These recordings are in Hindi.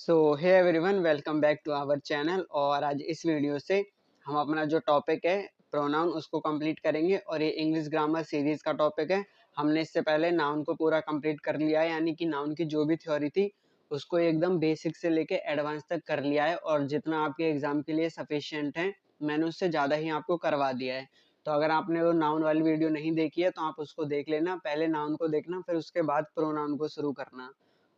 So hey everyone, welcome back to our channel. और आज इस वीडियो से हम अपना जो टॉपिक है प्रोनाउन उसको कंप्लीट करेंगे। और ये इंग्लिश ग्रामर सीरीज का टॉपिक है। हमने इससे पहले नाउन को पूरा कंप्लीट कर लिया है, यानी कि नाउन की जो भी थ्योरी थी उसको एकदम बेसिक से लेके एडवांस तक कर लिया है। और जितना आपके एग्जाम के लिए सफिशिएंट है मैंने उससे ज़्यादा ही आपको करवा दिया है। तो अगर आपने वो नाउन वाली वीडियो नहीं देखी है तो आप उसको देख लेना, पहले नाउन को देखना फिर उसके बाद प्रोनाउन को शुरू करना।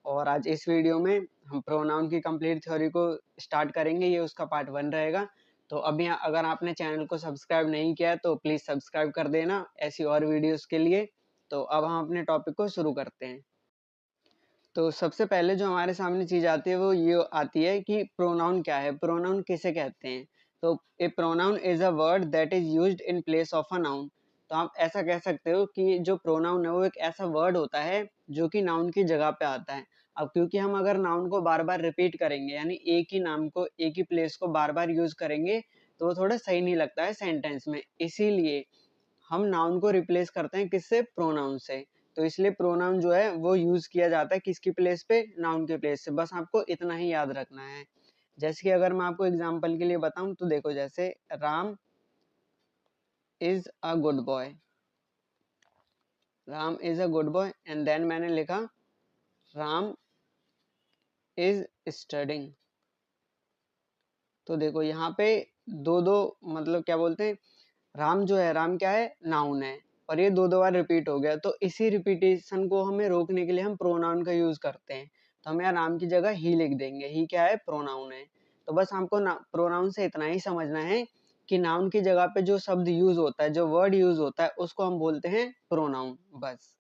और आज इस वीडियो में हम प्रोनाउन की कंप्लीट थ्योरी को स्टार्ट करेंगे, ये उसका पार्ट 1 रहेगा। तो अभी अगर आपने चैनल को सब्सक्राइब नहीं किया है तो प्लीज़ सब्सक्राइब कर देना ऐसी और वीडियोस के लिए। तो अब हम अपने टॉपिक को शुरू करते हैं। तो सबसे पहले जो हमारे सामने चीज़ आती है वो ये आती है कि प्रोनाउन क्या है, प्रोनाउन किसे कहते हैं। तो a pronoun is a word that is used in place of a noun. तो आप ऐसा कह सकते हो कि जो प्रोनाउन है वो एक ऐसा वर्ड होता है जो कि नाउन की जगह पे आता है। अब क्योंकि हम अगर नाउन को बार बार रिपीट करेंगे, यानी एक ही नाम को एक ही प्लेस को बार बार यूज करेंगे, तो वो थोड़ा सही नहीं लगता है सेंटेंस में। इसीलिए हम नाउन को रिप्लेस करते हैं किससे, प्रोनाउन से। तो इसलिए प्रोनाउन जो है वो यूज किया जाता है किसकी प्लेस पे, नाउन के प्लेस से। बस आपको इतना ही याद रखना है। जैसे कि अगर मैं आपको एग्जांपल के लिए बताऊं तो देखो, जैसे Ram is a good boy, Ram is a good boy and then मैंने लिखा राम इज स्टडिंग। तो देखो यहाँ पे दो दो मतलब क्या बोलते हैं, राम जो है, राम क्या है, नाउन है, और ये दो दो बार रिपीट हो गया। तो इसी रिपीटेशन को हमें रोकने के लिए हम प्रोनाउन का यूज करते हैं। तो हम यहाँ राम की जगह ही लिख देंगे, ही क्या है, प्रोनाउन है। तो बस हमको प्रोनाउन से इतना ही समझना है कि नाउन की जगह पे जो शब्द यूज होता है, जो वर्ड यूज होता है, उसको हम बोलते हैं प्रोनाउन, बस।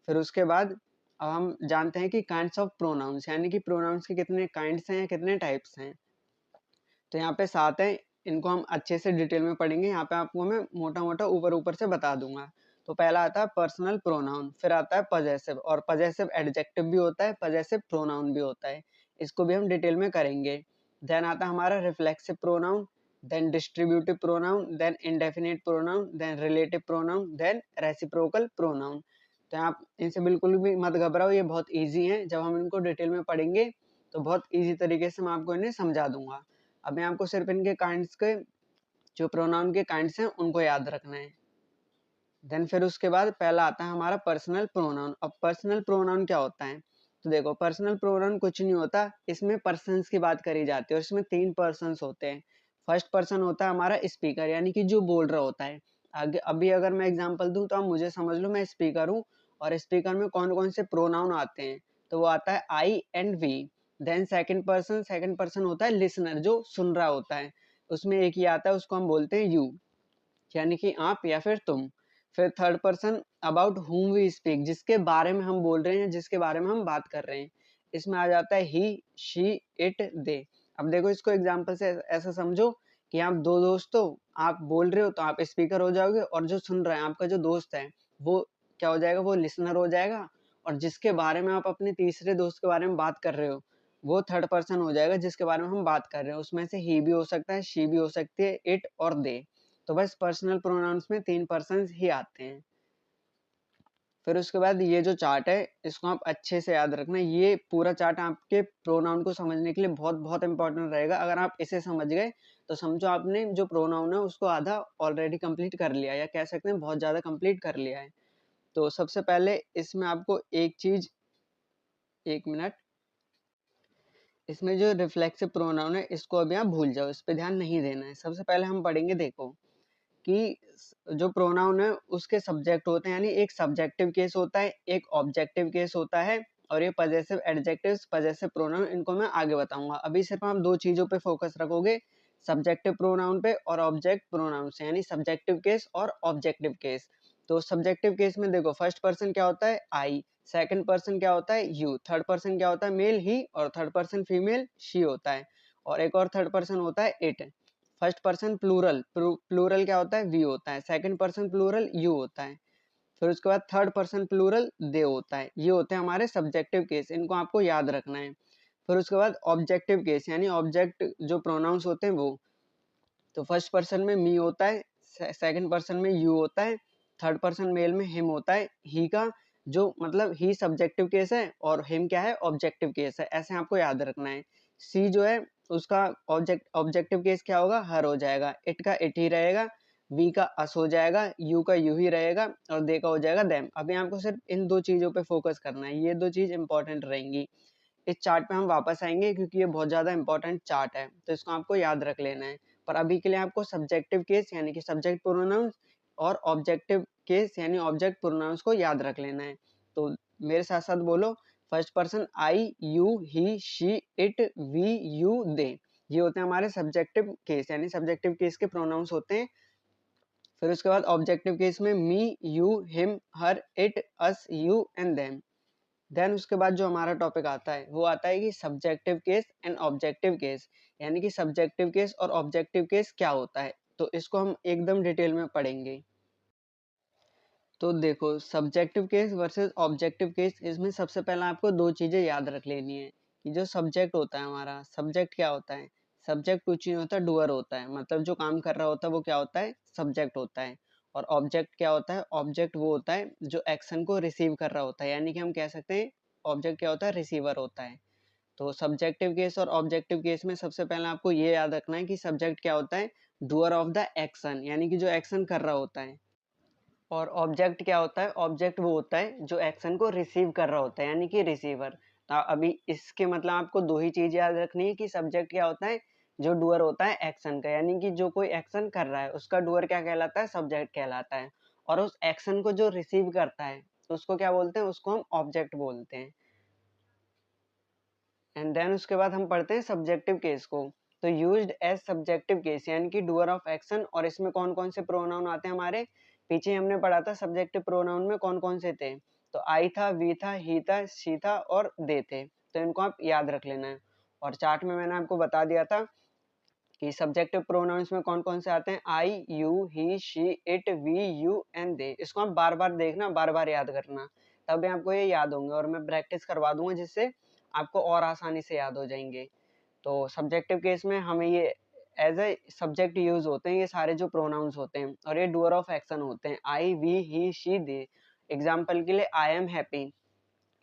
फिर उसके बाद अब हम जानते हैं कि काइंड्स ऑफ प्रोनाउंस, यानी कि प्रोनाउंस के कितने काइंड्स हैं, कितने टाइप्स हैं। तो यहाँ पे 7 है, इनको हम अच्छे से डिटेल में पढ़ेंगे। यहाँ पे आपको मैं मोटा मोटा ऊपर ऊपर से बता दूंगा। तो पहला आता है पर्सनल प्रोनाउन, फिर आता है पजेसिव, और पजेसिव एडजेक्टिव भी होता है, पजेसिव प्रोनाउन भी होता है। इसको भी हम डिटेल में करेंगे। देन आता है हमारा reflexive pronoun, then distributive pronoun, then indefinite pronoun, then relative pronoun, then reciprocal pronoun. तो आप इनसे बिल्कुल भी मत घबराओ, ये बहुत ईजी है। जब हम इनको डिटेल में पढ़ेंगे तो बहुत ईजी तरीके से मैं आपको इन्हें समझा दूंगा। अभी आपको सिर्फ इनके काइंड्स के, जो प्रोनाउन के काइंड्स हैं, उनको याद रखना है। देन फिर उसके बाद पहला आता है हमारा पर्सनल प्रोनाउन। अब पर्सनल प्रोनाउन क्या होता है, तो देखो पर्सनल प्रोनाउन कुछ नहीं होता, इसमें पर्सन्स की बात करी जाती है और इसमें 3 पर्सन्स होते हैं। फर्स्ट पर्सन होता है हमारा स्पीकर, यानी कि जो बोल रहा होता है। आगे अभी अगर मैं एग्जांपल दूं तो आप मुझे समझ लो मैं स्पीकर हूं, और स्पीकर में कौन कौन से प्रोनाउन आते हैं, तो वो आता है I and we. Then second person होता है लिसनर, जो सुन रहा होता है, उसमें एक ही आता है, उसको हम बोलते हैं यू, यानी कि आप या फिर तुम। फिर third person about whom we speak, जिसके बारे में हम बोल रहे हैं, जिसके बारे में हम बात कर रहे हैं, इसमें आ जाता है ही, शी, इट, दे। अब देखो इसको एग्जांपल से ऐसा समझो कि आप दो दोस्त हो, आप बोल रहे हो तो आप स्पीकर हो जाओगे, और जो सुन रहा है आपका जो दोस्त है वो क्या हो जाएगा, वो लिसनर हो जाएगा। और जिसके बारे में आप अपने तीसरे दोस्त के बारे में बात कर रहे हो वो थर्ड पर्सन हो जाएगा, जिसके बारे में हम बात कर रहे हैं। उसमें से ही भी हो सकता है, शी भी हो सकती है, इट और दे। तो बस पर्सनल प्रोनाउंस में 3 पर्सन्स ही आते हैं। फिर उसके बाद ये जो चार्ट है इसको आप अच्छे से याद रखना। ये पूरा चार्ट आपके प्रोनाउन को समझने के लिए बहुत बहुत इंपॉर्टेंट रहेगा। अगर आप इसे समझ गए तो समझो आपने जो प्रोनाउन है उसको आधा ऑलरेडी कंप्लीट कर लिया, या कह सकते हैं बहुत ज़्यादा कंप्लीट कर लिया है। तो सबसे पहले इसमें आपको एक चीज़, एक मिनट, इसमें जो रिफ्लेक्सिव प्रोनाउन है इसको अभी आप भूल जाओ, इस पर ध्यान नहीं देना है। सबसे पहले हम पढ़ेंगे, देखो कि जो प्रोनाउन है उसके सब्जेक्ट होते हैं, यानी एक सब्जेक्टिव केस होता है, एक ऑब्जेक्टिव केस होता है, और ये पजेसिव एडजेक्टिव्स, पजेसिव प्रोनाउन, इनको मैं आगे बताऊंगा। अभी सिर्फ हम दो चीजों पे फोकस रखोगे, सब्जेक्टिव प्रोनाउन पे और ऑब्जेक्ट प्रोनाउन से, यानी सब्जेक्टिव केस और ऑब्जेक्टिव केस। तो सब्जेक्टिव केस में देखो फर्स्ट पर्सन क्या होता है, आई, सेकंड पर्सन क्या होता है, यू, थर्ड पर्सन क्या होता है, मेल, ही, और थर्ड पर्सन फीमेल, शी होता है, और एक और थर्ड पर्सन होता है, it. First person plural, plural क्या होता है, वी होता है। सेकंड पर्सन प्लूरल यू होता है। फिर उसके बाद थर्ड पर्सन प्लूरल दे होता है। ये होते हैं हमारे सब्जेक्टिव केस, इनको आपको याद रखना है। फिर उसके बाद ऑब्जेक्टिव केस, यानी ऑब्जेक्ट जो प्रोनाउंस होते हैं वो, तो फर्स्ट पर्सन में मी होता है, सेकंड पर्सन में यू होता है, थर्ड पर्सन मेल में हिम होता है। ही का जो मतलब ही सब्जेक्टिव केस है और हिम क्या है, ऑब्जेक्टिव केस है। ऐसे आपको याद रखना है। सी जो है उसका ऑब्जेक्टिव केस क्या होगा, हर हो जाएगा, इट का इट ही रहेगा, वी का अस हो जाएगा, यू का यू ही रहेगा और दे का हो जाएगा देम। अभी आपको सिर्फ इन दो चीजों पे फोकस करना है, ये दो चीज इंपॉर्टेंट रहेंगी। इस चार्ट पे हम वापस आएंगे क्योंकि ये बहुत ज्यादा इंपॉर्टेंट चार्ट है, तो इसको आपको याद रख लेना है। पर अभी के लिए आपको सब्जेक्टिव केस यानी कि सब्जेक्ट प्रोनाउंस और ऑब्जेक्टिव केस यानी ऑब्जेक्ट प्रोनाउंस को याद रख लेना है। तो मेरे साथ साथ बोलो, first person I, you, he, she, it, we, you, they, ये होते हैं हमारे सब्जेक्टिव केस यानी सब्जेक्टिव केस के प्रोनाउंस होते हैं। फिर उसके बाद ऑब्जेक्टिव केस में me, you, him, her, it, us, you and them. Then उसके बाद जो हमारा टॉपिक आता है वो आता है कि subjective case and objective case, यानी कि सब्जेक्टिव केस और ऑब्जेक्टिव केस क्या होता है, तो इसको हम एकदम डिटेल में पढ़ेंगे। तो देखो, subjective case versus objective case, इसमें सबसे पहले आपको दो चीजें याद रख लेनी है कि जो सब्जेक्ट होता है हमारा, सब्जेक्ट क्या होता है, सब्जेक्ट कुछ नहीं होता, डूअर होता है, मतलब जो काम कर रहा होता है वो क्या होता है, सब्जेक्ट होता है। और ऑब्जेक्ट क्या होता है, ऑब्जेक्ट वो होता है जो एक्शन को रिसीव कर रहा होता है, यानी कि हम कह सकते हैं ऑब्जेक्ट क्या होता है, रिसीवर होता है। तो सब्जेक्टिव केस और ऑब्जेक्टिव केस में सबसे पहले आपको ये याद रखना है कि सब्जेक्ट क्या होता है, डूअर ऑफ द एक्शन, यानी कि जो एक्शन कर रहा होता है। और ऑब्जेक्ट क्या होता है, ऑब्जेक्ट वो होता है जो एक्शन को रिसीव कर रहा होता है, यानी कि रिसीवर। तो अभी इसके मतलब आपको दो ही चीज याद रखनी है कि सब्जेक्ट क्या होता है, जो डूअर होता है एक्शन का, यानी कि जो कोई एक्शन कर रहा है उसका डूअर क्या कहलाता है, सब्जेक्ट कहलाता है। और उस एक्शन को जो रिसीव करता है उसको क्या बोलते हैं, उसको हम ऑब्जेक्ट बोलते हैं। एंड देन उसके बाद हम पढ़ते हैं सब्जेक्टिव केस को। तो यूज्ड एज सब्जेक्टिव केस यानी कि डूअर ऑफ एक्शन, और इसमें कौन कौन से प्रोनाउन आते हैं हमारे, पीछे हमने पढ़ा था सब्जेक्टिव प्रोनाउन में कौन कौन से थे। तो आई था, वी था, ही था, शी था और दे थे, तो इनको आप याद रख लेना है। और चार्ट में मैंने आपको बता दिया था कि सब्जेक्टिव प्रोनाउंस में कौन कौन से आते हैं, I, you, he, she, it, we, you and they. इसको आप बार बार देखना, बार बार याद करना, तभी आपको ये याद होंगे, और मैं प्रैक्टिस करवा दूंगा जिससे आपको और आसानी से याद हो जाएंगे। तो सब्जेक्टिव केस में हमें ये एज ए सब्जेक्ट यूज होते हैं, ये सारे जो प्रोनाउंस होते हैं, और ये डूअर ऑफ एक्शन होते हैं, I, we, he, she, they. Example के लिए आई एम हैप्पी,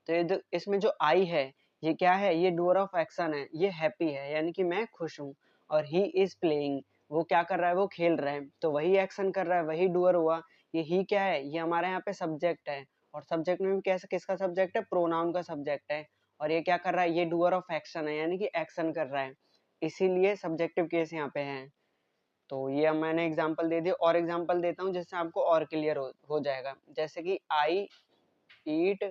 तो ये इसमें जो आई है ये क्या है, ये डूअर ऑफ एक्शन है, ये हैप्पी है यानी कि मैं खुश हूँ। और ही इज प्लेइंग, वो क्या कर रहा है, वो खेल रहा है, तो वही एक्शन कर रहा है, वही डूअर हुआ। ये ही क्या है, ये हमारे यहाँ पे सब्जेक्ट है, और सब्जेक्ट में भी कैसे किसका सब्जेक्ट है, प्रोनाउन का सब्जेक्ट है। और ये क्या कर रहा है, ये डूअर ऑफ एक्शन है यानी कि एक्शन कर रहा है, इसीलिए सब्जेक्टिव केस यहाँ पे है। तो ये अब मैंने एग्जाम्पल दे दिया, और एग्जाम्पल देता हूँ जिससे आपको और क्लियर हो जाएगा। जैसे कि आई ईट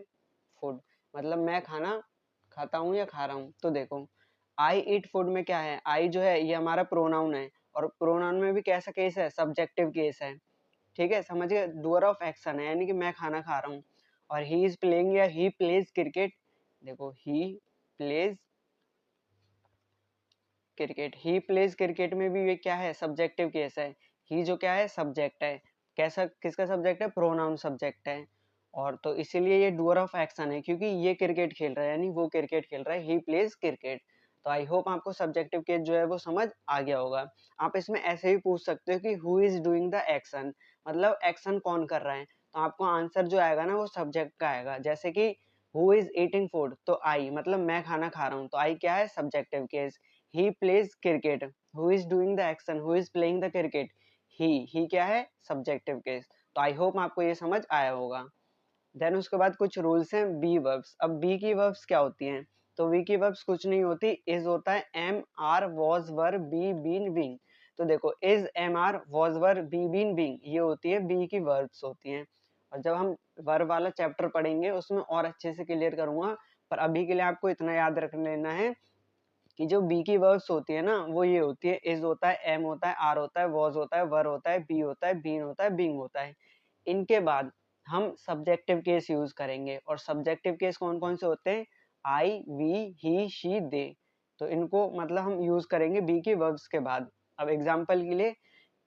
फूड, मतलब मैं खाना खाता हूँ या खा रहा हूँ। तो देखो, आई ईट फूड में क्या है, आई जो है ये हमारा प्रोनाउन है, और प्रोनाउन में भी कैसा केस है, सब्जेक्टिव केस है। ठीक है, समझिए, डूअर ऑफ एक्शन है यानी कि मैं खाना खा रहा हूँ। और ही इज प्लेइंग या ही प्लेज क्रिकेट, देखो he plays cricket, he plays cricket में भी ये क्या है, सब्जेक्टिव केस है। ही जो क्या है, सब्जेक्ट है, कैसा किसका सब्जेक्ट है, प्रोनाउन सब्जेक्ट है। और तो इसीलिए ये डूअर ऑफ एक्शन है क्योंकि ये क्रिकेट खेल रहा है यानी वो क्रिकेट खेल रहा है, ही प्लेज क्रिकेट। तो आई होप आपको सब्जेक्टिव केस जो है वो समझ आ गया होगा। आप इसमें ऐसे भी पूछ सकते हो कि who is doing the action, मतलब एक्शन कौन कर रहा है, तो आपको आंसर जो आएगा ना वो सब्जेक्ट का आएगा। जैसे कि हु इज ईटिंग फूड, तो आई मतलब मैं खाना खा रहा हूँ, तो आई क्या है, subjective case. he plays cricket, who is doing the action, who is playing the cricket, he क्या है, subjective case। तो आई होप आपको ये समझ आया होगा। देन उसके बाद कुछ रूल्स हैं बी वर्ब्स। अब बी की वर्ब्स क्या होती हैं, तो बी की वर्ब्स कुछ नहीं होती, इज होता है, am, are, was, were, be, been, being. तो देखो, is, am, are, was, were, be, been, being, ये होती है बी की वर्ब्स होती हैं। और जब हम वर्ब वाला चैप्टर पढ़ेंगे उसमें और अच्छे से क्लियर करूंगा, पर अभी के लिए आपको इतना याद रख लेना है कि जो बी की वर्ब्स होती है ना वो ये होती है, इज होता है, एम होता है, आर होता है, वॉज होता है, वर होता है, बी होता है, बीन होता है, बीइंग होता है। इनके बाद हम सब्जेक्टिव केस यूज करेंगे, और सब्जेक्टिव केस कौन कौन से होते हैं, आई, वी, ही, शी, दे। तो इनको मतलब हम यूज करेंगे बी की वर्ब्स के बाद। अब एग्जांपल के लिए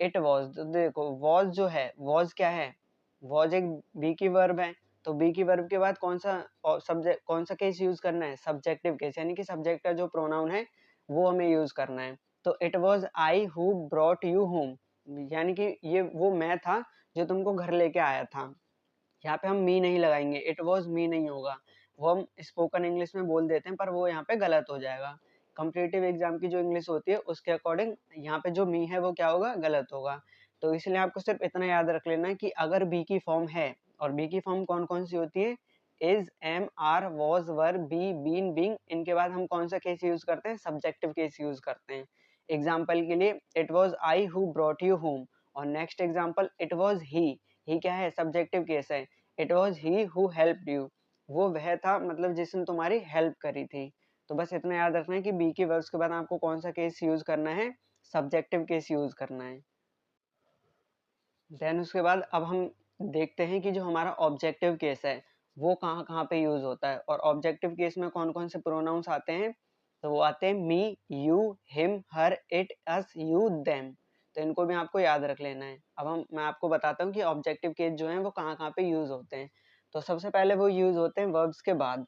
इट वॉज, तो देखो वॉज जो है, वॉज क्या है, वॉज एक बी की वर्ब है, तो बी की वर्ब के बाद कौन सा सब्जेक्ट, कौन सा केस यूज करना है, सब्जेक्टिव केस, यानी कि सब्जेक्ट का जो प्रोनाउन है वो हमें यूज करना है। तो it was I who brought you home, यानी कि ये वो मैं था जो तुमको घर लेके आया था। यहाँ पे हम मी नहीं लगाएंगे, इट वॉज मी नहीं होगा, वो हम स्पोकन इंग्लिश में बोल देते हैं पर वो यहाँ पे गलत हो जाएगा। कॉम्पिटिटिव एग्जाम की जो इंग्लिश होती है उसके अकॉर्डिंग यहाँ पे जो मी है वो क्या होगा, गलत होगा। तो इसलिए आपको सिर्फ इतना याद रख लेना है कि अगर बी की फॉर्म है, और बी की फॉर्म कौन कौन सी होती है, is, am, are, was, were, be, been, being, इनके बाद हम कौन सा केस यूज करते हैं, सब्जेक्टिव केस यूज करते हैं। एग्जाम्पल के लिए it was I who brought you home, और next example it was he क्या है, सब्जेक्टिव केस है। It was he who helped you, वो वह था मतलब जिसने तुम्हारी हेल्प करी थी। तो बस इतना याद रखना है कि बी के वर्ब्स के बाद आपको कौन सा केस यूज करना है, सब्जेक्टिव केस यूज करना है। देन उसके बाद अब हम देखते हैं कि जो हमारा ऑब्जेक्टिव केस है वो कहाँ कहाँ पे यूज होता है, और ऑब्जेक्टिव केस में कौन कौन से प्रोनाउंस आते हैं, तो वो आते हैं me, you, him, her, it, us, you, them. तो इनको भी आपको याद रख लेना है। अब मैं आपको बताता हूँ कि ऑब्जेक्टिव केस जो है वो कहाँ कहाँ पे यूज होते हैं। तो सबसे पहले वो यूज होते हैं वर्ब्स के बाद,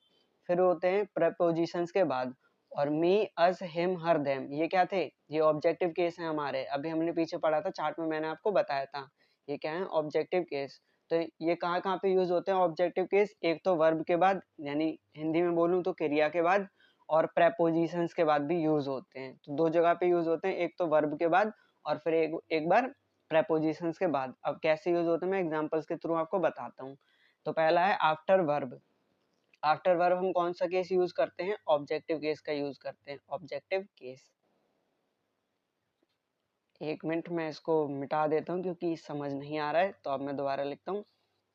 फिर होते हैं प्रपोजिशंस के बाद। और मी, अस, हिम, हर, देम ये क्या थे, ये ऑब्जेक्टिव केस हैं हमारे। अभी हमने पीछे पढ़ा था चार्ट में, मैंने आपको बताया था ये क्या है, ऑब्जेक्टिव केस। तो ये कहाँ कहाँ पे यूज होते हैं ऑब्जेक्टिव केस, एक तो वर्ब के बाद, यानी हिंदी में बोलूँ तो क्रिया के बाद, और प्रेपोजिशंस के बाद भी यूज होते हैं। तो दो जगह पे यूज होते हैं, एक तो वर्ब के बाद और फिर एक बार प्रेपोजिशंस के बाद। अब कैसे यूज होते हैं मैं एग्जांपल्स के थ्रू आपको बताता हूँ। तो पहला है आफ्टर वर्ब। आफ्टर वर्ब हम कौन सा केस यूज करते हैं, ऑब्जेक्टिव केस का यूज करते हैं, ऑब्जेक्टिव केस। एक मिनट में इसको मिटा देता हूँ क्योंकि समझ नहीं आ रहा है, तो अब मैं दोबारा लिखता हूँ।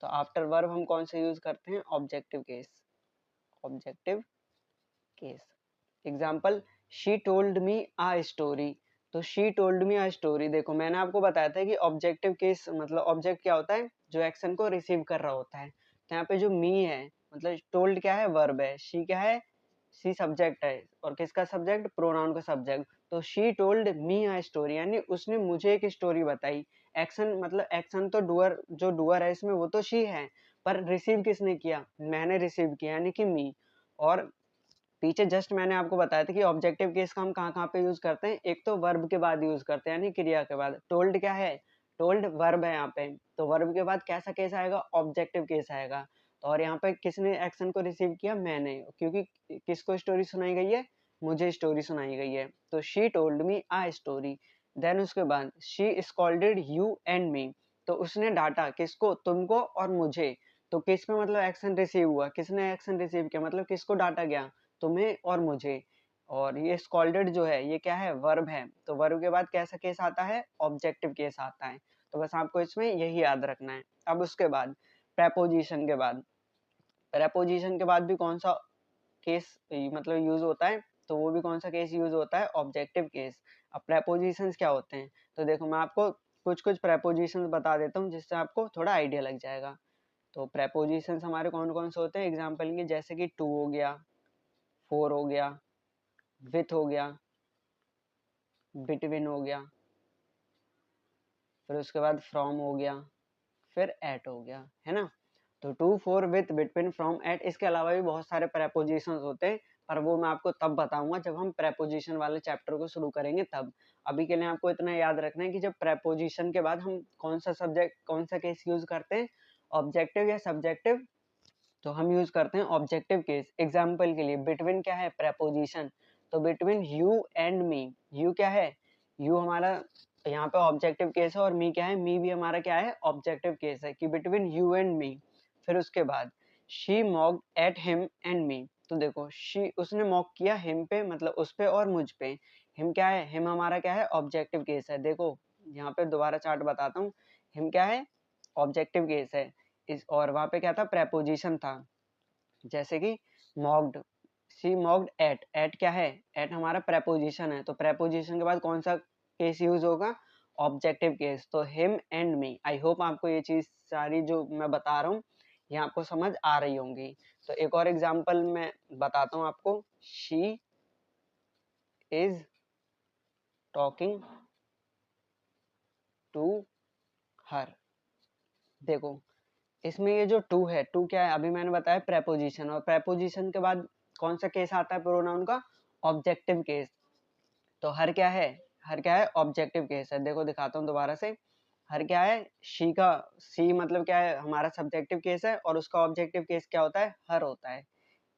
तो आफ्टर वर्ब हम कौन सा यूज करते हैं, objective case, objective case. Example, she told me a story. तो she told me a story, देखो मैंने आपको बताया था कि ऑब्जेक्टिव केस मतलब ऑब्जेक्ट क्या होता है, जो एक्शन को रिसीव कर रहा होता है। तो यहाँ पे जो मी है, मतलब टोल्ड क्या है, वर्ब है, शी क्या है, शी सब्जेक्ट है, और किसका सब्जेक्ट, प्रोनाउन का सब्जेक्ट। तो she told me a story, यानी उसने मुझे एक स्टोरी बताई। एक्शन मतलब एक्शन तो डूअर, जो डूअर है इसमें वो तो शी है, पर रिसीव किसने किया, मैंने रिसीव किया, यानी कि मी। और पीछे जस्ट मैंने आपको बताया था कि ऑब्जेक्टिव केस का हम कहाँ कहाँ पे यूज करते हैं, एक तो वर्ब के बाद यूज करते हैं यानी क्रिया के बाद। टोल्ड क्या है, टोल्ड वर्ब है यहाँ पे, तो वर्ब के बाद कैसा केस आएगा, ऑब्जेक्टिव केस आएगा। तो और यहाँ पे किसने एक्शन को रिसीव किया, मैंने, क्योंकि किसको स्टोरी सुनाई गई है, मुझे स्टोरी सुनाई गई है। तो she told me a story. Then उसके बाद she scolded you and me, तो उसने डांटा किसको, तुमको और मुझे। तो किस पे मतलब एक्शन रिसीव हुआ, किसने एक्शन रिसीव किया, मतलब किसको डांटा गया, तुम्हें और मुझे। और ये स्कॉल्डेड जो है ये क्या है, वर्ब है। तो वर्ब के बाद कैसा केस आता है, ऑब्जेक्टिव केस आता है। तो बस आपको इसमें यही याद रखना है। अब उसके बाद प्रेपोजिशन के बाद, प्रेपोजिशन के बाद भी कौन सा केस मतलब यूज होता है, तो वो भी कौन सा केस यूज होता है, ऑब्जेक्टिव केस। अब प्रेपोजिशंस क्या होते हैं, तो देखो मैं आपको कुछ कुछ प्रेपोजिशंस बता देता हूँ जिससे आपको थोड़ा आइडिया लग जाएगा। तो प्रेपोजिशंस हमारे कौन कौन से होते हैं, एग्जाम्पल के जैसे कि टू हो गया, फोर हो गया, विथ हो गया, बिटवीन हो गया, फिर उसके बाद फ्रॉम हो गया, फिर एट हो गया, है ना। तो to, for, with, between, from, at, इसके अलावा भी बहुत सारे प्रेपोजिशंस होते हैं, पर वो मैं आपको तब बताऊंगा जब हम प्रेपोजिशन वाले चैप्टर को शुरू करेंगे तब। अभी के लिए आपको इतना याद रखना है कि जब प्रेपोजिशन के बाद हम कौन सा सब्जेक्ट, कौन सा केस यूज करते हैं, ऑब्जेक्टिव या सब्जेक्टिव, तो हम यूज करते हैं ऑब्जेक्टिव केस। एग्जाम्पल के लिए बिटवीन क्या है, प्रेपोजिशन। तो between you and me, you क्या है, यू हमारा यहाँ पे ऑब्जेक्टिव केस है, और मी क्या है, मी भी हमारा क्या है, ऑब्जेक्टिव केस है, कि बिटवीन यू एंड मी। फिर उसके बाद she mocked at him and me. तो देखो शी, उसने मॉक किया हिम पे, मतलब उस पे और मुझ पे। हिम क्या है, हिम हमारा क्या है, ऑब्जेक्टिव केस है। देखो यहाँ पे दोबारा चार्ट बताता हूँ, हिम क्या है, ऑब्जेक्टिव केस है। इस और वहां पे क्या था, प्रेपोजिशन था, जैसे कि mocked, she mocked at, at क्या है, एट हमारा प्रेपोजिशन है। तो प्रेपोजिशन के बाद कौन सा केस यूज होगा, ऑब्जेक्टिव केस। तो him and me. I hope आपको ये चीज सारी जो मैं बता रहा हूँ ये आपको समझ आ रही होंगी। तो एक और एग्जांपल मैं बताता हूँ आपको, she is talking to her. देखो इसमें ये जो टू है, टू क्या है, अभी मैंने बताया प्रेपोजिशन, और प्रेपोजिशन के बाद कौन सा केस आता है प्रोनाउन का, ऑब्जेक्टिव केस। तो हर क्या है, हर क्या है, ऑब्जेक्टिव केस है। देखो दिखाता हूँ दोबारा से, हर क्या है, शी का, सी मतलब क्या है, हमारा सब्जेक्टिव केस है, और उसका ऑब्जेक्टिव केस क्या होता है, हर होता है।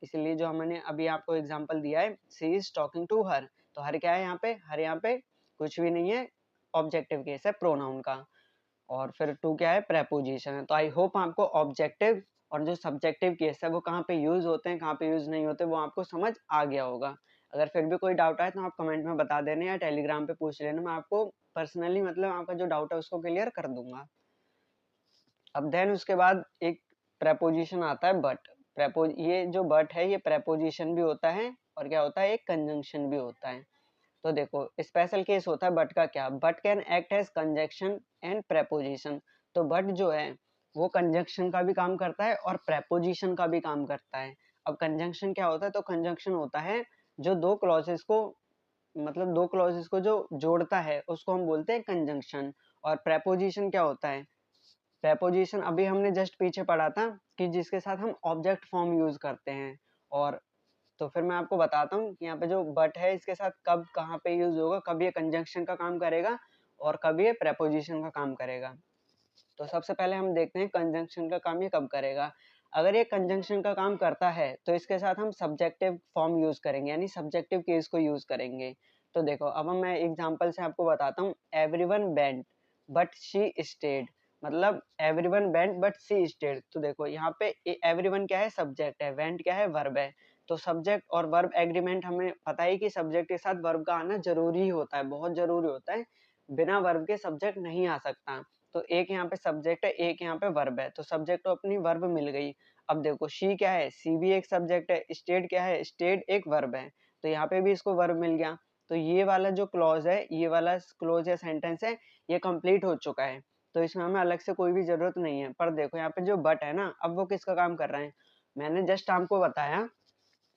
इसलिए जो हमने अभी आपको एग्जांपल दिया है, she is talking to her, तो हर क्या है यहाँ पे, हर यहाँ पे कुछ भी नहीं है, ऑब्जेक्टिव केस है प्रोनाउन का। और फिर टू क्या है, प्रेपोजिशन है। तो आई होप आपको ऑब्जेक्टिव और जो सब्जेक्टिव केस है वो कहाँ पे यूज होते हैं, कहाँ पे यूज नहीं होते, वो आपको समझ आ गया होगा। अगर फिर भी कोई डाउट आए तो आप कमेंट में बता देना या टेलीग्राम पे पूछ लेना, मैं आपको पर्सनली मतलब आपका जो डाउट है उसको क्लियर कर दूंगा। अब देन उसके बाद एक प्रेपोजिशन आता है बट। ये जो बट है ये प्रेपोजिशन भी होता है और क्या होता है, एक कंजंक्शन भी होता है। तो देखो स्पेशल केस होता है बट का, क्या, but can act as conjunction and preposition. तो बट जो है वो कंजंक्शन का भी काम करता है और प्रेपोजिशन का भी काम करता है। अब कंजंक्शन क्या होता है, तो कंजंक्शन होता है जो दो क्लॉजेस को, मतलब दो क्लॉजेस को जो जोड़ता है उसको हम बोलते हैं कंजंक्शन। और प्रेपोजिशन क्या होता है, प्रेपोजिशन अभी हमने जस्ट पीछे पढ़ा था कि जिसके साथ हम ऑब्जेक्ट फॉर्म यूज करते हैं। और तो फिर मैं आपको बताता हूँ कि यहाँ पे जो बट है इसके साथ कब कहाँ पे यूज होगा, कब ये कंजंक्शन का काम करेगा और कब ये प्रेपोजिशन का काम करेगा। तो सबसे पहले हम देखते हैं कंजंक्शन का काम ये कब करेगा। अगर ये कंजंक्शन का काम करता है तो इसके साथ हम सब्जेक्टिव फॉर्म यूज करेंगे, यानी सब्जेक्टिव केस को यूज करेंगे। तो देखो अब मैं एग्जांपल से आपको बताता हूँ, everyone went but she stayed, मतलब everyone went but she stayed. तो देखो यहाँ पे एवरीवन क्या है, सब्जेक्ट है, वेंट क्या है, वर्ब है। तो सब्जेक्ट और वर्ब एग्रीमेंट, हमें पता है कि सब्जेक्ट के साथ वर्ब का आना जरूरी होता है, बहुत जरूरी होता है, बिना वर्ब के सब्जेक्ट नहीं आ सकता। तो एक यहाँ पे सब्जेक्ट है, एक यहाँ पे वर्ब है, तो सब्जेक्ट को अपनी वर्ब मिल गई। अब देखो शी क्या है, सी भी एक सब्जेक्ट है, स्टेड क्या है, स्टेड एक वर्ब है, तो यहाँ पे भी इसको वर्ब मिल गया। तो ये वाला जो क्लॉज है, ये वाला क्लॉज या सेंटेंस है, ये कंप्लीट हो चुका है। तो इसमें हमें अलग से कोई भी जरूरत नहीं है। पर देखो यहाँ पे जो बट है ना, अब वो किसका काम कर रहा है, मैंने जस्ट आपको बताया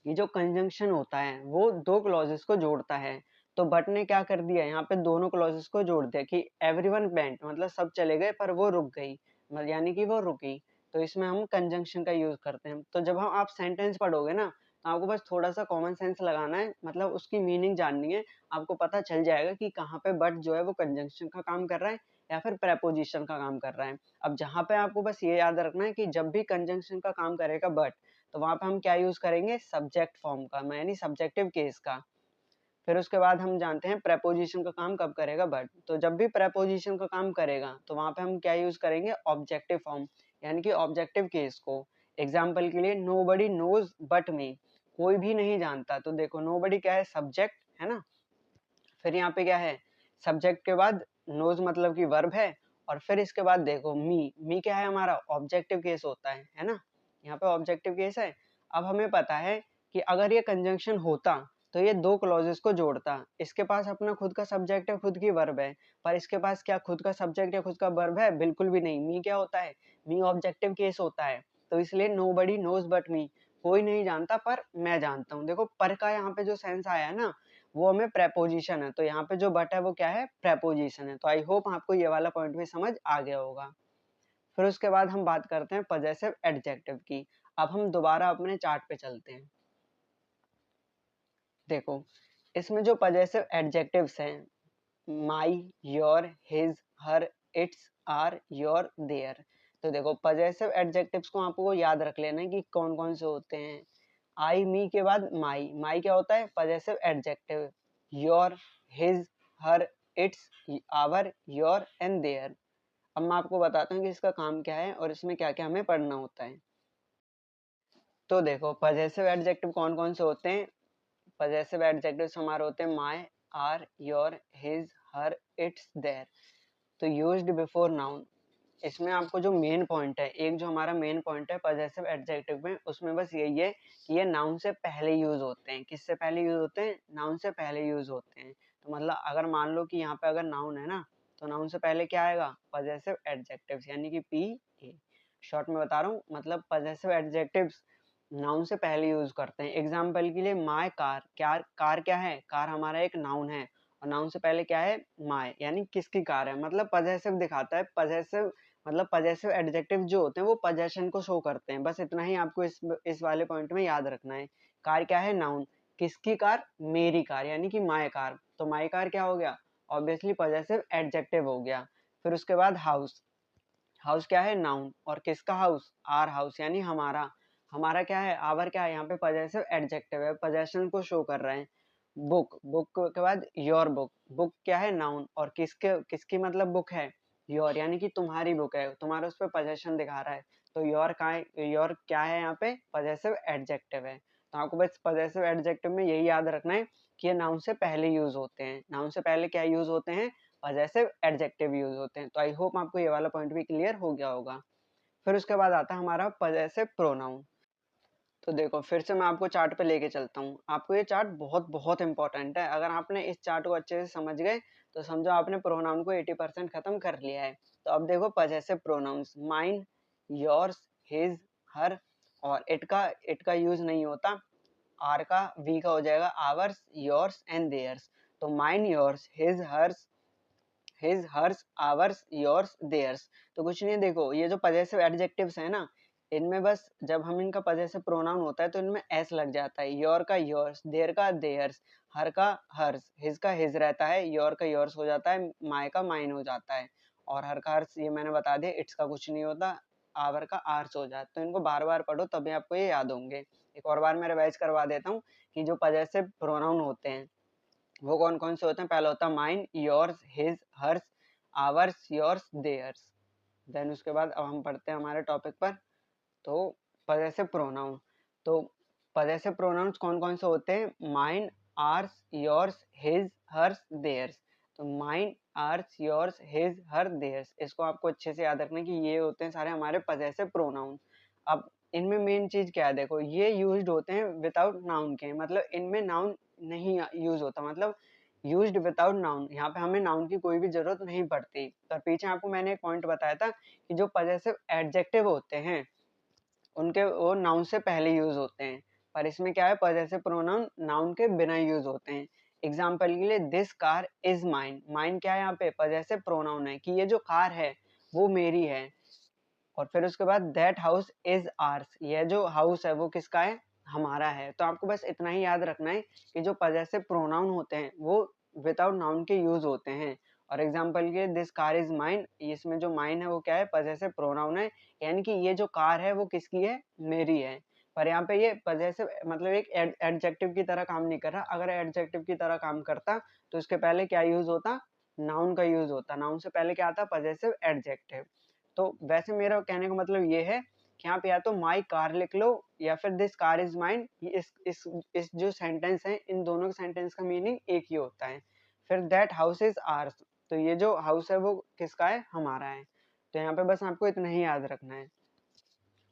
ये जो कंजंक्शन होता है वो दो क्लॉजेस को जोड़ता है। तो बट ने क्या कर दिया, यहाँ पे दोनों क्लॉजेस को जोड़ दिया कि एवरीवन वेंट, मतलब सब चले गए पर वो रुक गई, मतलब यानी कि वो रुकी। तो इसमें हम कंजंक्शन का यूज करते हैं। तो जब हम आप सेंटेंस पढ़ोगे ना, तो आपको बस थोड़ा सा कॉमन सेंस लगाना है, मतलब उसकी मीनिंग जाननी है, आपको पता चल जाएगा कि कहाँ पे बट जो है वो कंजंक्शन का काम कर रहा है या फिर प्रेपोजिशन का काम कर रहा है। अब जहाँ पे आपको बस ये याद रखना है कि जब भी कंजंक्शन का काम करेगा बट, तो वहां पे हम क्या यूज करेंगे, सब्जेक्ट फॉर्म का, यानी सब्जेक्टिव केस का। फिर उसके बाद हम जानते हैं प्रेपोजिशन का काम कब करेगा बट। तो जब भी प्रेपोजिशन का काम करेगा तो वहां पे हम क्या यूज करेंगे, ऑब्जेक्टिव फॉर्म, यानी कि ऑब्जेक्टिव केस को। एग्जाम्पल के लिए नोबडी नोज बट मी, कोई भी नहीं जानता। तो देखो नोबडी क्या है, सब्जेक्ट है ना, फिर यहाँ पे क्या है, सब्जेक्ट के बाद नोज मतलब कि वर्ब है, और फिर इसके बाद देखो मी क्या है हमारा, ऑब्जेक्टिव केस होता है ना, यहाँ पे ऑब्जेक्टिव केस है। अब हमें पता है कि अगर ये कंजंक्शन होता तो ये दो क्लॉजेस को जोड़ता, इसके पास अपना खुद का सब्जेक्ट है, खुद की वर्ब है, पर इसके पास क्या खुद का सब्जेक्ट या खुद का वर्ब है, बिल्कुल भी नहीं। मी क्या होता है, मी ऑब्जेक्टिव केस होता है। तो इसलिए नोबडी नोज बट मी, कोई नहीं जानता पर मैं जानता हूँ। देखो पर का यहाँ पे जो सेंस आया है ना, वो हमें प्रेपोजिशन है, तो यहाँ पे जो बट है वो क्या है, प्रेपोजिशन है। तो आई होप आपको ये वाला पॉइंट भी समझ आ गया होगा। फिर उसके बाद हम बात करते हैं पजेसिव एडजेक्टिव की। अब हम दोबारा अपने चार्ट पे चलते हैं। देखो इसमें जो पजेसिव एडजेक्टिव्स हैं, my, your, his, her, its, our, your, their. तो देखो पजेसिव एडजेक्टिव्स को आपको याद रख लेना है कि कौन कौन से होते हैं। आई मी के बाद माई, माई क्या होता है, possessive adjective. Your, his, her, its, our, your and their. अब मैं आपको बताता हूँ कि इसका काम क्या है और इसमें क्या क्या हमें पढ़ना होता है। तो देखो पजेसिव एडजेक्टिव कौन कौन से होते हैं, पजेसिव एडजेक्टिव्स हमारे होते हैं my, our, your, his, her, its, their. तो यूज्ड बिफोर नाउन, इसमें आपको जो मेन पॉइंट है, एक जो हमारा मेन पॉइंट है पजेसिव एडजेक्टिव में, उसमें बस यही है कि ये नाउन से पहले यूज होते हैं। किससे पहले यूज होते हैं, नाउन से पहले यूज होते हैं। तो मतलब अगर मान लो कि यहाँ पे अगर नाउन है ना, तो नाउन से पहले क्या आएगा, पजेसिव एडजेक्टिव्स, यानी कि पी ए। शॉर्ट में बता रहा हूँ, मतलब पजेसिव एडजेक्टिव्स नाउन से पहले यूज करते हैं। एग्जाम्पल के लिए माई कार, कार क्या है, कार हमारा एक नाउन है, और नाउन से पहले क्या है, माई, यानी किसकी कार है, मतलब पजेसिव दिखाता है। पजेसिव मतलब पजेसिव एडजेक्टिव जो होते हैं वो पजेशन को शो करते हैं। बस इतना ही आपको इस वाले पॉइंट में याद रखना है। कार क्या है, नाउन, किसकी कार, मेरी कार, यानी कि माई कार। तो माई कार क्या हो गया, ऑब्वियसली पजेसिव एडजेक्टिव हो गया। फिर उसके बाद हाउस, हाउस क्या है, नाउन, और किसका हाउस, आर हाउस, यानी हमारा। हमारा क्या है, आवर क्या है, यहाँ पे पजेसिव एडजेक्टिव है, पोजेशन को शो कर रहे हैं। बुक, बुक के बाद योर बुक, बुक क्या है, नाउन, और किसकी मतलब बुक है, योर, यानी कि तुम्हारी बुक है, तुम्हारा उस पर पोजेशन दिखा रहा है। तो योर का योर क्या है, यहाँ पे पजेसिव एडजेक्टिव है। तो आपको बस पजेसिव एडजेक्टिव में यही याद रखना है कि ये नाउन से पहले यूज होते हैं। नाउन से पहले क्या यूज होते हैं, पजेसिव एडजेक्टिव यूज होते हैं। तो आई होप आपको ये वाला पॉइंट भी क्लियर हो गया होगा। फिर उसके बाद आता है हमारा पजेसिव प्रोनाउन। तो देखो फिर से मैं आपको चार्ट पे लेके चलता हूँ। आपको ये चार्ट बहुत बहुत इंपॉर्टेंट है। अगर आपने इस चार्ट को अच्छे से समझ गए तो समझो आपने प्रोनाउन को 80% खत्म कर लिया है। तो अब देखो possessive pronouns, mine, yours, his, her, और इट का यूज नहीं होता। आर का, वी का हो जाएगा आवर्स, योर्स एंड देयर्स। तो mine, yours, his, hers, ours, yours, theirs. तो कुछ नहीं, देखो ये जो पजेसिव एडजेक्टिव्स है ना, इनमें बस जब हम इनका पजेसिव प्रोनाउन होता है तो इनमें एस लग जाता है। योर का योर्स, देयर का देयर्स, हर का हर्स, हिज का हिज रहता है, योर का योर्स हो जाता है, माय का माइन हो जाता है, और हर का हर्स ये मैंने बता दिया, इट्स का कुछ नहीं होता, आवर का आर्स हो जाता है। तो इनको बार बार पढ़ो तभी आपको ये याद होंगे। एक और बार मैं रिवाइज करवा देता हूँ कि जो पजेसिव प्रोनाउन होते हैं वो कौन कौन से होते हैं। पहला होता है mine, yours, his, hers, ours, yours, theirs. Then उसके बाद अब हम पढ़ते हैं हमारे टॉपिक पर। तो पजेसिव प्रोनाउन, तो पजेसिव प्रोनाउंस कौन कौन से होते हैं, mine, ours, yours, his, hers, theirs. तो mine, ours, yours, his, her, theirs, इसको आपको अच्छे से याद रखना कि ये होते हैं सारे हमारे पजेसिव प्रोनाउन। अब इनमें मेन चीज क्या है, देखो ये यूज्ड होते हैं विदाउट नाउन के, मतलब इनमें नाउन नहीं यूज होता, मतलब यूज्ड विदाउट नाउन। यहाँ पे हमें नाउन की कोई भी जरूरत नहीं पड़ती। तो पीछे आपको मैंने एक पॉइंट बताया था कि जो पजेसिव एडजेक्टिव होते हैं उनके वो नाउन से पहले यूज होते हैं, पर इसमें क्या है, पजेसिव प्रोनाउन नाउन के बिना यूज होते हैं। एग्जाम्पल के लिए this car is mine, mine क्या है, यहाँ पे पजेसिव प्रोनाउन है कि ये जो कार है वो मेरी है। और फिर उसके बाद दैट हाउस इज आर्स, यह जो हाउस है वो किसका है, हमारा है। तो आपको बस इतना ही याद रखना है कि जो पजेसिव प्रोनाउन होते हैं वो विदाउट नाउन के यूज होते हैं। और एग्जांपल के दिस कार इज माइन, इसमें जो माइन है वो क्या है, पजेसिव प्रोनाउन है, यानी कि ये जो कार है वो किसकी है, मेरी है। पर यहाँ पे ये पजेसिव मतलब एक एडजेक्टिव की तरह काम नहीं कर रहा। अगर एडजेक्टिव की तरह काम करता तो इसके पहले क्या यूज होता, नाउन का यूज होता। नाउन से पहले क्या आता, पजेसिव एडजेक्टिव। तो वैसे मेरा कहने का मतलब ये है कि यहाँ पे या तो माई कार लिख लो या फिर दिस कार इज माइन। इस जो सेंटेंस है इन दोनों के सेंटेंस का मीनिंग एक ही होता है। फिर दैट हाउस इज आर्स, तो ये जो हाउस है वो किसका है, हमारा है। तो यहाँ पे बस आपको इतना ही याद रखना है।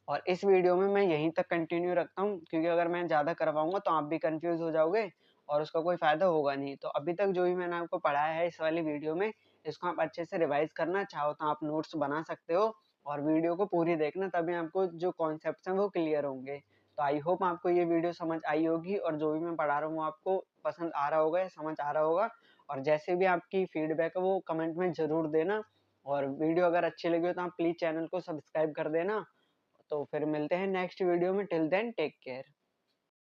और इस वीडियो में मैं यहीं तक कंटिन्यू रखता हूँ, क्योंकि अगर मैं ज़्यादा करवाऊंगा तो आप भी कंफ्यूज हो जाओगे और उसका कोई फ़ायदा होगा नहीं। तो अभी तक जो भी मैंने आपको पढ़ाया है इस वाली वीडियो में, इसको आप अच्छे से रिवाइज करना चाहो तो आप नोट्स बना सकते हो, और वीडियो को पूरी देखना, तभी आपको जो कॉन्सेप्ट हैं वो क्लियर होंगे। तो आई होप आपको ये वीडियो समझ आई होगी, और जो भी मैं पढ़ा रहा हूँ आपको पसंद आ रहा होगा या समझ आ रहा होगा। और जैसे भी आपकी फीडबैक है वो कमेंट में ज़रूर देना। और वीडियो अगर अच्छी लगी हो तो आप प्लीज़ चैनल को सब्सक्राइब कर देना। तो फिर मिलते हैं नेक्स्ट वीडियो में। Till then take care.